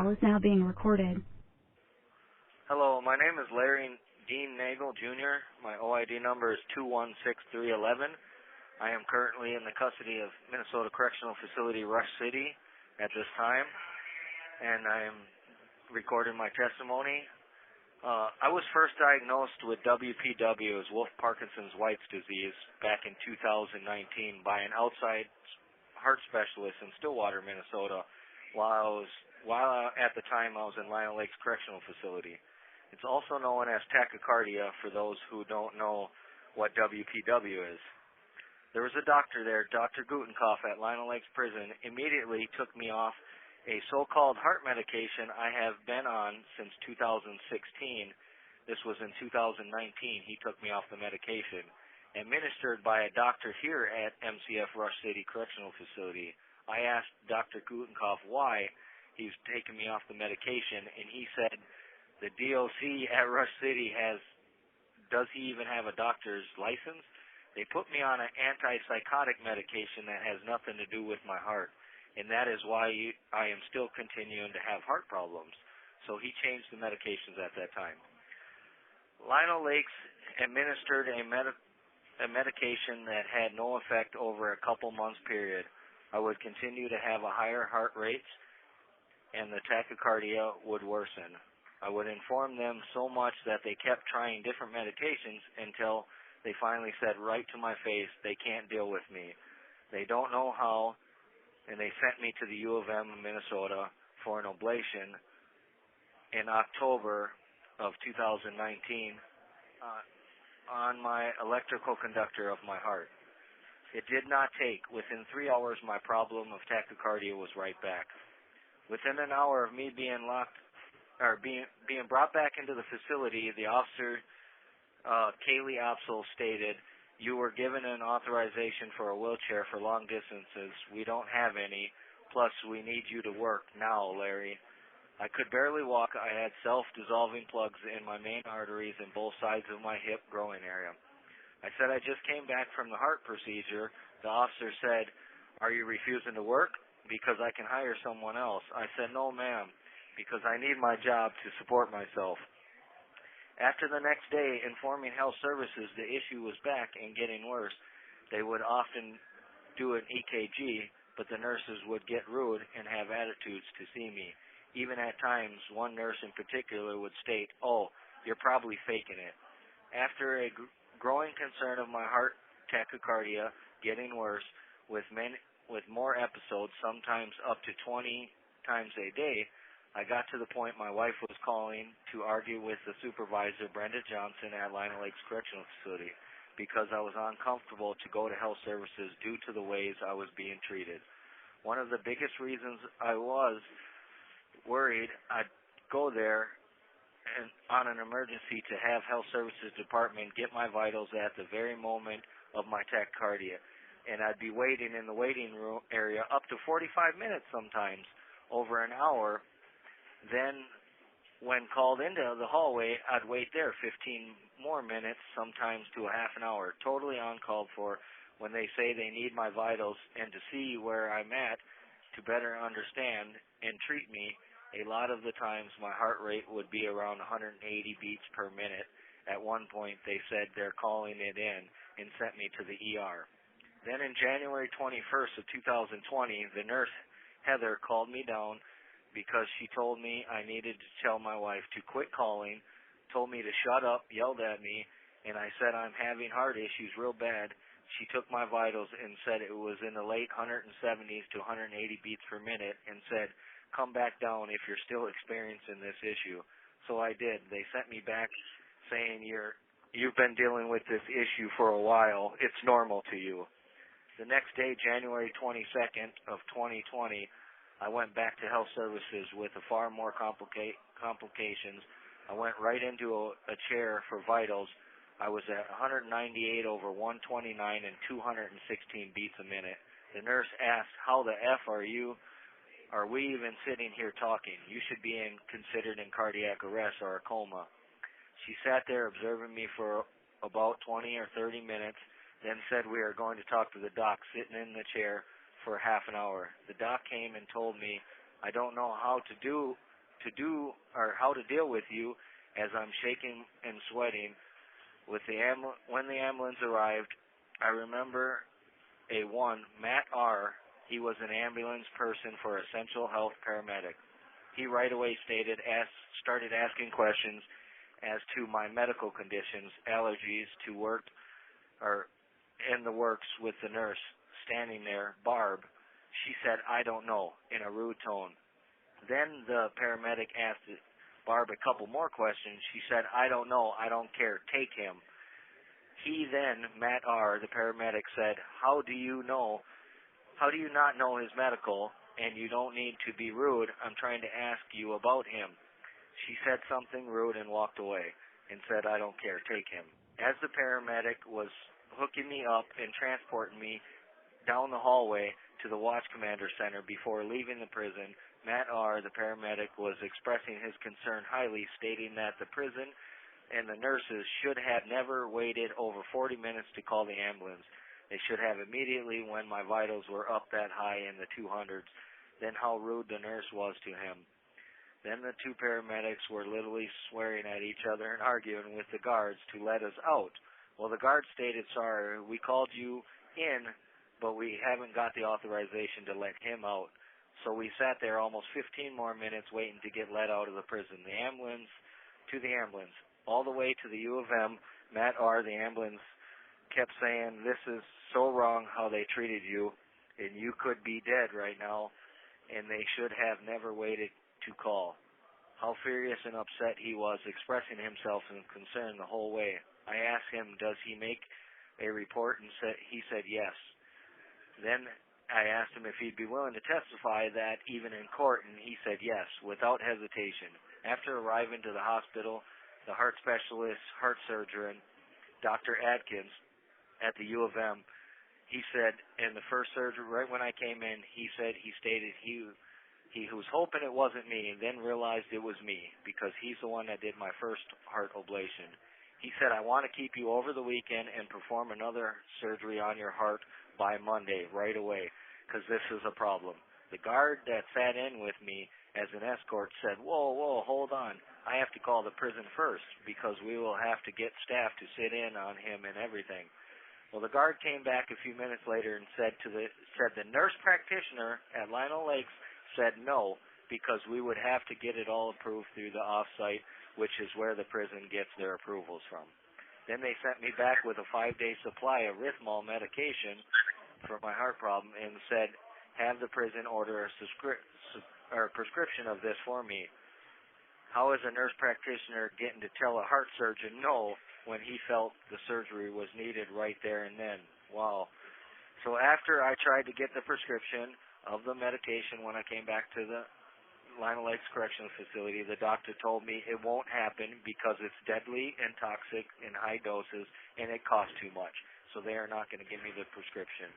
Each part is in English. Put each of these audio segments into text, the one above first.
call is now being recorded. Hello, my name is Larry Dean Nagel, Jr. My OID number is 216311. I am currently in the custody of Minnesota Correctional Facility, Rush City at this time, and I am recording my testimony. I was first diagnosed with WPW, as Wolff-Parkinson's-White's disease, back in 2019 by an outside heart specialist in Stillwater, Minnesota, while at the time I was in Lionel Lakes Correctional Facility. It's also known as tachycardia for those who don't know what WPW is. There was a doctor there, Dr. Gutenkov at Lionel Lakes Prison, immediately took me off a so-called heart medication I have been on since 2016. This was in 2019. He took me off the medication, administered by a doctor here at MCF Rush City Correctional Facility. I asked Dr. Gutenkov why he's taking me off the medication, and he said the DOC at Rush City does he even have a doctor's license? They put me on an antipsychotic medication that has nothing to do with my heart, and that is why I am still continuing to have heart problems. So he changed the medications at that time. Lionel Lakes administered a medication that had no effect over a couple months period. I would continue to have a higher heart rate, and the tachycardia would worsen. I would inform them so much that they kept trying different medications until they finally said right to my face they can't deal with me. They don't know how, and they sent me to the U of M in Minnesota for an ablation in October of 2019 on my electrical conductor of my heart. It did not take. Within 3 hours, my problem of tachycardia was right back. Within an hour of me being being brought back into the facility, the officer, Kaylee Opsel, stated, "You were given an authorization for a wheelchair for long distances. We don't have any. Plus, we need you to work now, Larry." I could barely walk. I had self-dissolving plugs in my main arteries in both sides of my hip growing area. I said I just came back from the heart procedure. The officer said, "Are you refusing to work? Because I can hire someone else." I said, "No, ma'am, because I need my job to support myself." After the next day, informing health services the issue was back and getting worse, they would often do an EKG, but the nurses would get rude and have attitudes to see me. Even at times, one nurse in particular would state, "Oh, you're probably faking it." After a growing concern of my heart tachycardia getting worse with more episodes, sometimes up to 20 times a day, I got to the point my wife was calling to argue with the supervisor, Brenda Johnson, at Lionel Lakes Correctional Facility because I was uncomfortable to go to health services due to the ways I was being treated. One of the biggest reasons I was worried I'd go there and on an emergency to have health services department get my vitals at the very moment of my tachycardia, and I'd be waiting in the waiting room area up to 45 minutes sometimes, over an hour. Then when called into the hallway, I'd wait there 15 more minutes, sometimes to a half an hour, totally uncalled for when they say they need my vitals, and to see where I'm at to better understand and treat me. A lot of the times my heart rate would be around 180 beats per minute. At one point they said they're calling it in and sent me to the ER. Then in January 21st of 2020, the nurse, Heather, called me down because she told me I needed to tell my wife to quit calling, told me to shut up, yelled at me, and I said I'm having heart issues real bad. She took my vitals and said it was in the late 170s to 180 beats per minute and said, "Come back down if you're still experiencing this issue." So I did. They sent me back saying, "You've been dealing with this issue for a while. It's normal to you." The next day, January 22nd of 2020, I went back to health services with a far more complications. I went right into a chair for vitals. I was at 198 over 129 and 216 beats a minute. The nurse asked, "How the F are you? Are we even sitting here talking? You should be considered in cardiac arrest or a coma." She sat there observing me for about 20 or 30 minutes, then said we are going to talk to the doc sitting in the chair for half an hour. The doc came and told me I don't know how to do how to deal with you as I'm shaking and sweating. When the ambulance arrived, I remember Matt R. He was an ambulance person for Essential Health paramedic. He right away started asking questions as to my medical conditions, allergies to work, or in the works with the nurse standing there, Barb. She said, "I don't know," in a rude tone. Then the paramedic asked Barb a couple more questions. She said, "I don't know, I don't care, take him." He then, Matt R., the paramedic, said, How do you not know his medical, and you don't need to be rude, I'm trying to ask you about him." She said something rude and walked away and said, "I don't care, take him." As the paramedic was hooking me up and transporting me down the hallway to the Watch Commander Center before leaving the prison, Matt R., the paramedic, was expressing his concern highly, stating that the prison and the nurses should have never waited over 40 minutes to call the ambulance. They should have immediately when my vitals were up that high in the 200s. Then how rude the nurse was to him. Then the two paramedics were literally swearing at each other and arguing with the guards to let us out. Well, the guards stated, "Sorry, we called you in, but we haven't got the authorization to let him out." So we sat there almost 15 more minutes waiting to get let out of the prison. The ambulance, all the way to the U of M. Matt R., the ambulance, kept saying, "This is so wrong how they treated you, and you could be dead right now, and they should have never waited to call." How furious and upset he was, expressing himself in concern the whole way. I asked him, "Does he make a report?" And he said yes. Then I asked him if he'd be willing to testify that even in court, and he said yes, without hesitation. After arriving to the hospital, the heart specialist, heart surgeon, Dr. Atkins, at the U of M, he said in the first surgery, right when I came in, he stated he was hoping it wasn't me, and then realized it was me, because he's the one that did my first heart ablation. He said, "I want to keep you over the weekend and perform another surgery on your heart by Monday, right away, because this is a problem." The guard that sat in with me as an escort said, Whoa, hold on. I have to call the prison first, because we will have to get staff to sit in on him and everything. Well, the guard came back a few minutes later and said the nurse practitioner at Lionel Lakes said no, because we would have to get it all approved through the off-site, which is where the prison gets their approvals from. Then they sent me back with a 5-day supply of Rithmol medication for my heart problem and said, "Have the prison order a prescription of this for me." How is a nurse practitioner getting to tell a heart surgeon no when he felt the surgery was needed right there and then? Wow. So after I tried to get the prescription of the medication when I came back to the Lionel Lakes Correctional Facility, the doctor told me it won't happen because it's deadly and toxic in high doses and it costs too much. So they are not going to give me the prescription.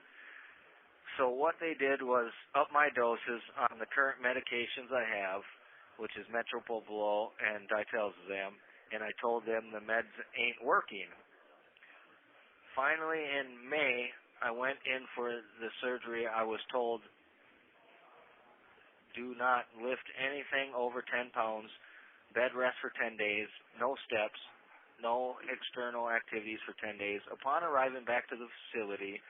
So what they did was up my doses on the current medications I have, which is Metropol and Ditelsazam, and I told them the meds ain't working. Finally, in May, I went in for the surgery. I was told, do not lift anything over 10 pounds, bed rest for 10 days, no steps, no external activities for 10 days. Upon arriving back to the facility,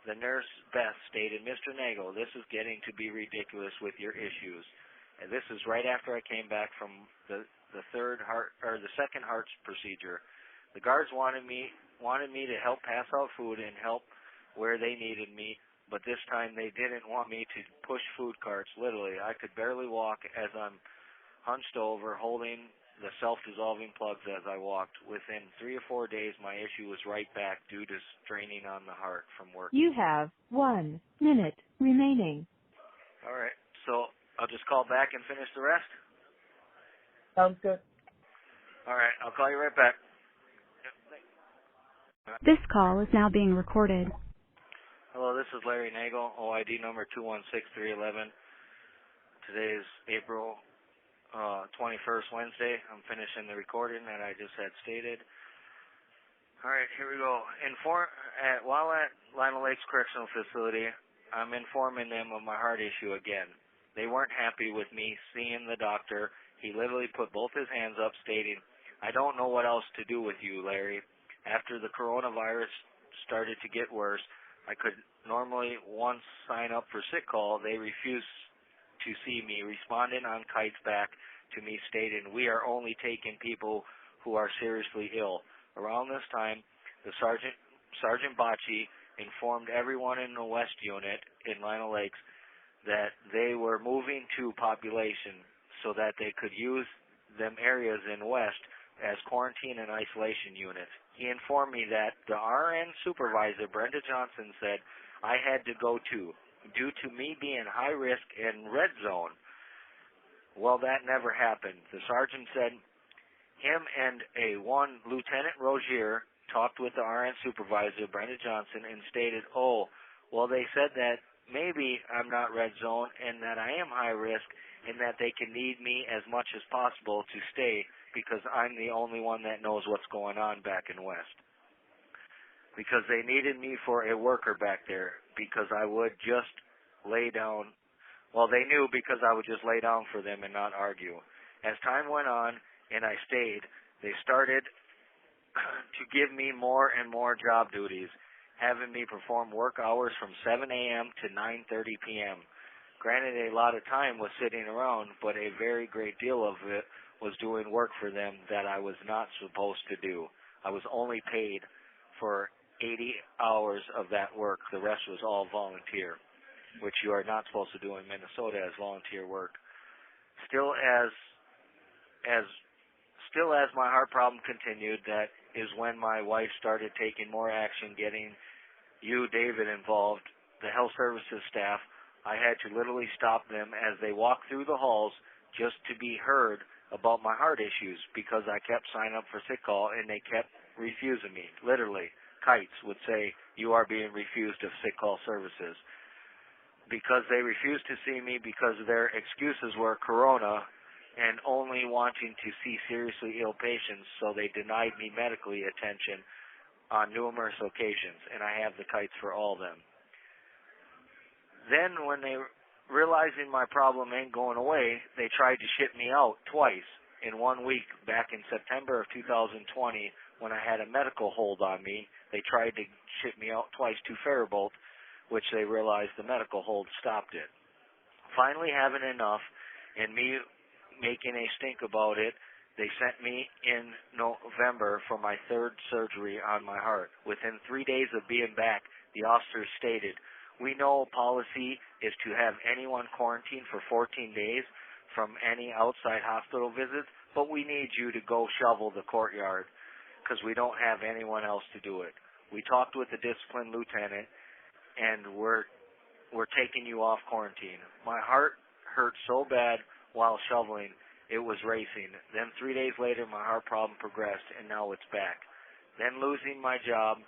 the nurse, Beth, stated, "Mr. Nagel, this is getting to be ridiculous with your issues." And this is right after I came back from the second heart procedure. The guards wanted me to help pass out food and help where they needed me, but this time they didn't want me to push food carts. Literally, I could barely walk as I'm hunched over, holding the self-dissolving plugs as I walked. Within 3 or 4 days, my issue was right back due to straining on the heart from work. You have 1 minute remaining. All right, so I'll just call back and finish the rest? Sounds good. All right, I'll call you right back. This call is now being recorded. Hello, this is Larry Nagel, OID number 216311. Today is April 21st, Wednesday. I'm finishing the recording that I just had stated. All right, here we go. While at Lionel Lakes Correctional Facility, I'm informing them of my heart issue again. They weren't happy with me seeing the doctor He literally put both his hands up stating, "I don't know what else to do with you, Larry. After the coronavirus started to get worse, I could normally once sign up for sick call. They refused to see me, responding on kites back to me stating, we are only taking people who are seriously ill." Around this time, the Sergeant Bocce informed everyone in the West Unit in Lino Lakes that they were moving to population so that they could use them areas in West as quarantine and isolation units. He informed me that the RN supervisor, Brenda Johnson, said I had to go too, due to me being high risk and red zone. Well, that never happened. The sergeant said him and one Lieutenant Rogier talked with the RN supervisor, Brenda Johnson, and stated, they said that maybe I'm not red zone and that I am high risk and that they can need me as much as possible to stay because I'm the only one that knows what's going on back in West. Because they needed me for a worker back there because I would just lay down. Well, they knew because I would just lay down for them and not argue. As time went on and I stayed, they started to give me more and more job duties, having me perform work hours from 7 a.m. to 9:30 p.m. Granted, a lot of time was sitting around, but a very great deal of it was doing work for them that I was not supposed to do. I was only paid for 80 hours of that work. The rest was all volunteer, which you are not supposed to do in Minnesota as volunteer work. Still as my heart problem continued, that is when my wife started taking more action, getting you, David, involved, the health services staff. I had to literally stop them as they walked through the halls just to be heard about my heart issues because I kept signing up for sick call and they kept refusing me. Literally, kites would say, you are being refused of sick call services. Because they refused to see me because their excuses were corona and only wanting to see seriously ill patients, so they denied me medically attention on numerous occasions, and I have the kites for all of them. Then when they, realizing my problem ain't going away, they tried to ship me out twice in 1 week back in September of 2020 when I had a medical hold on me. They tried to ship me out twice to Faribault, which they realized the medical hold stopped it. Finally having enough and me making a stink about it, they sent me in November for my third surgery on my heart. Within 3 days of being back, the officers stated, we know policy is to have anyone quarantined for 14 days from any outside hospital visits, but we need you to go shovel the courtyard because we don't have anyone else to do it. We talked with the disciplined lieutenant, and we're taking you off quarantine. My heart hurt so bad while shoveling, it was racing. Then 3 days later, my heart problem progressed, and now it's back. Then losing my job,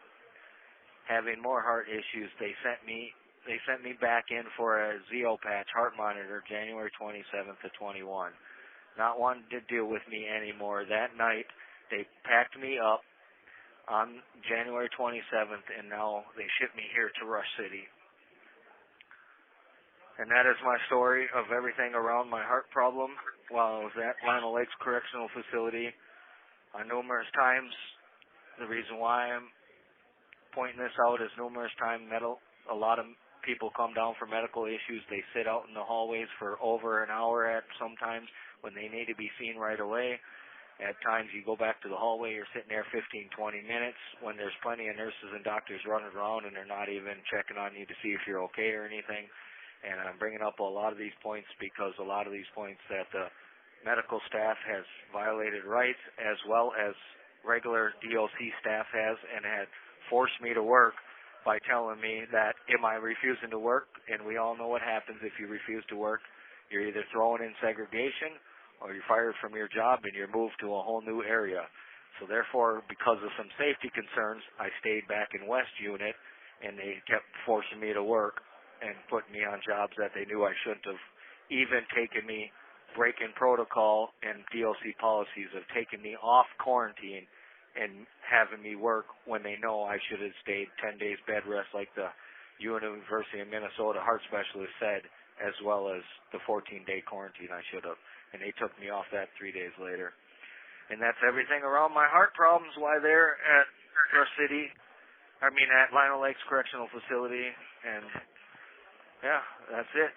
having more heart issues, they sent me back in for a Zeo patch heart monitor January 27th of 21. Not wanting to deal with me anymore. That night, they packed me up on January 27th, and now they shipped me here to Rush City. And that is my story of everything around my heart problem while I was at Lino Lakes Correctional Facility numerous times. The reason why I'm pointing this out is numerous times a lot of people come down for medical issues. They sit out in the hallways for over an hour at sometimes when they need to be seen right away. At times you go back to the hallway, you're sitting there 15, 20 minutes when there's plenty of nurses and doctors running around and they're not even checking on you to see if you're okay or anything. And I'm bringing up a lot of these points because a lot of these points that the medical staff has violated rights as well as regular DOC staff has and had forced me to work by telling me that am I refusing to work? And we all know what happens if you refuse to work. You're either thrown in segregation or you're fired from your job and you're moved to a whole new area. So therefore, because of some safety concerns, I stayed back in West Unit and they kept forcing me to work and putting me on jobs that they knew I shouldn't have, even taken me, breaking protocol and DOC policies of taking me off quarantine and having me work when they know I should have stayed 10 days bed rest like the University of Minnesota heart specialist said as well as the 14-day quarantine I should have. And they took me off that 3 days later. And that's everything around my heart problems, why they're at Lino Lakes Correctional Facility. And, yeah, that's it.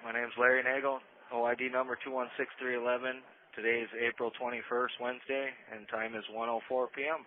My name's Larry Nagel, OID number 216311. Today is April 21st, Wednesday, and time is 1:04 p.m.